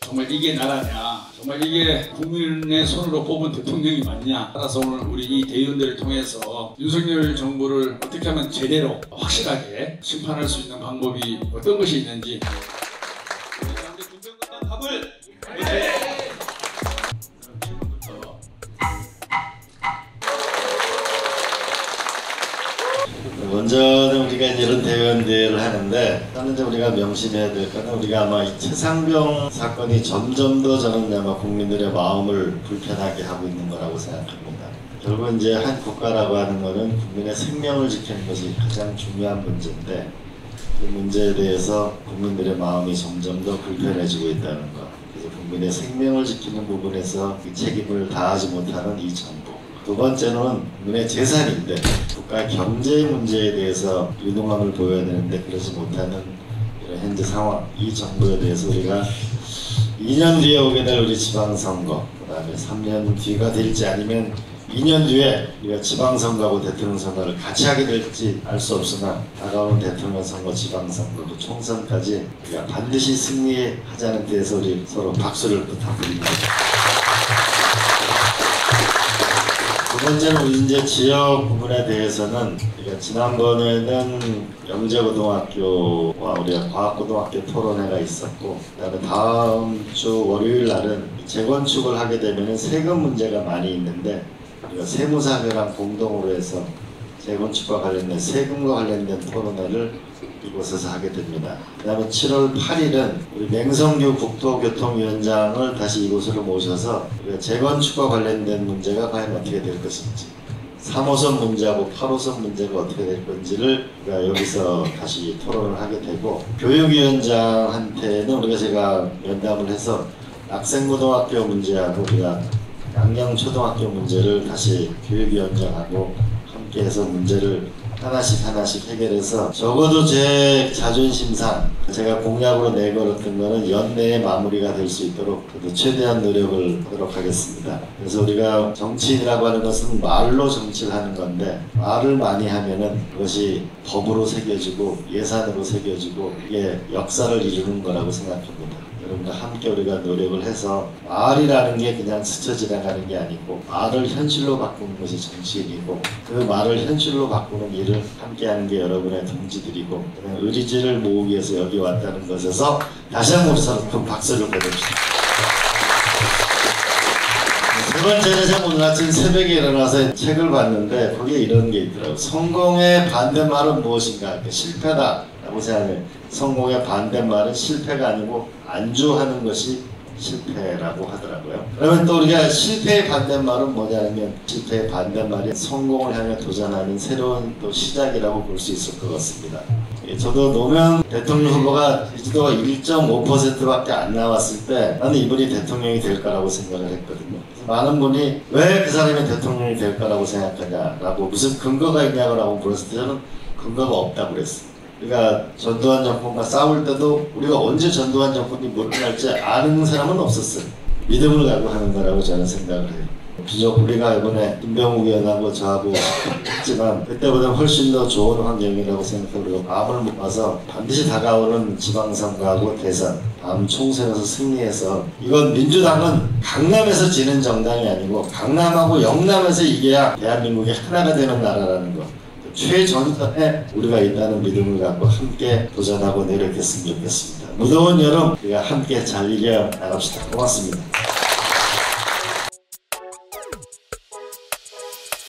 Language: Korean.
정말 이게 나라냐, 정말 이게 국민의 손으로 뽑은 대통령이 맞냐. 따라서 오늘 우리 이 대의원들을 통해서 윤석열 정부를 어떻게 하면 제대로 확실하게 심판할 수 있는 방법이 어떤 것이 있는지. 군정공단 답을 먼저는 우리가 이런 대의원대회를 하는데, 먼저 우리가 명심해야 될 거는, 우리가 아마 이 최상병 사건이 점점 더 저는 아마 국민들의 마음을 불편하게 하고 있는 거라고 생각합니다. 결국 이제 한 국가라고 하는 거는 국민의 생명을 지키는 것이 가장 중요한 문제인데, 이 문제에 대해서 국민들의 마음이 점점 더 불편해지고 있다는 것. 그래서 국민의 생명을 지키는 부분에서 이 책임을 다하지 못하는 이 정부. 두 번째는 국민의 재산인데 국가 경제 문제에 대해서 유능함을 보여야 되는데 그러지 못하는 이런 현재 상황, 이 정부에 대해서 우리가 2년 뒤에 오게 될 우리 지방선거, 그 다음에 3년 뒤가 될지 아니면 2년 뒤에 우리가 지방선거하고 대통령 선거를 같이 하게 될지 알 수 없으나, 다가오는 대통령 선거, 지방선거, 그 총선까지 우리가 반드시 승리하자는 데에서 우리 서로 박수를 부탁드립니다. 두 번째는 우리 이제 지역 부분에 대해서는, 우리가 지난번에는 영재고등학교와 우리가 과학고등학교 토론회가 있었고, 그다음에 다음 주 월요일 날은 재건축을 하게 되면 세금 문제가 많이 있는데, 우리가 세무사회랑 공동으로 해서 재건축과 관련된 세금과 관련된 토론회를 이곳에서 하게 됩니다. 그 다음에 7월 8일은 우리 맹성규 국토교통위원장을 다시 이곳으로 모셔서 우리가 재건축과 관련된 문제가 과연 어떻게 될 것인지, 3호선 문제하고 8호선 문제가 어떻게 될 건지를 우리가 여기서 다시 토론을 하게 되고, 교육위원장한테는 우리가 제가 면담을 해서 낙생고등학교 문제하고 우리가 양양초등학교 문제를 다시 교육위원장하고 함께해서 문제를 하나씩 해결해서, 적어도 제 자존심상 제가 공약으로 내걸었던 거는 연내에 마무리가 될 수 있도록 최대한 노력을 하도록 하겠습니다. 그래서 우리가 정치인이라고 하는 것은 말로 정치를 하는 건데, 말을 많이 하면은 그것이 법으로 새겨지고 예산으로 새겨지고 이게 역사를 이루는 거라고 생각합니다. 여러분과 함께 우리가 노력을 해서, 말이라는 게 그냥 스쳐 지나가는 게 아니고 말을 현실로 바꾸는 것이 정치인이고, 그 말을 현실로 바꾸는 일을 함께하는 게 여러분의 동지들이고, 의리지를 모으기 위해서 여기 왔다는 것에서 다시 한번 서로 큰 박수를 보냅시다. 세 번째는 제가 오늘 아침 새벽에 일어나서 책을 봤는데 거기에 이런 게 있더라고요. 성공의 반대말은 무엇인가? 실패다라고 생각해요. 성공의 반대말은 실패가 아니고 안주하는 것이 실패라고 하더라고요. 그러면 또 우리가 실패의 반대말은 뭐냐면, 실패의 반대말이 성공을 향해 도전하는 새로운 또 시작이라고 볼 수 있을 것 같습니다. 저도 노무현 대통령 후보가 지지도가 1.5%밖에 안 나왔을 때 나는 이분이 대통령이 될 거라고 생각을 했거든요. 많은 분이 왜 그 사람이 대통령이 될 거라고 생각하냐라고, 무슨 근거가 있냐고 물었을 때 저는 근거가 없다고 그랬어요. 우리가 전두환 정권과 싸울 때도 우리가 언제 전두환 정권이 못날지 아는 사람은 없었어요. 믿음을 갖고 하는 거라고 저는 생각을 해요. 비록 우리가 이번에 김병욱 의원하고 저하고 했지만 그때보다 훨씬 더 좋은 환경이라고 생각하고, 우리가 마음을 모아서 반드시 다가오는 지방선거하고 대선, 다음 총선에서 승리해서, 이건 민주당은 강남에서 지는 정당이 아니고 강남하고 영남에서 이겨야 대한민국이 하나가 되는 나라라는 거, 최전선에 우리가 있다는 믿음을 갖고 함께 도전하고 노력했으면 좋겠습니다. 무더운 여름 우리가 함께 잘 이겨 나갑시다. 고맙습니다.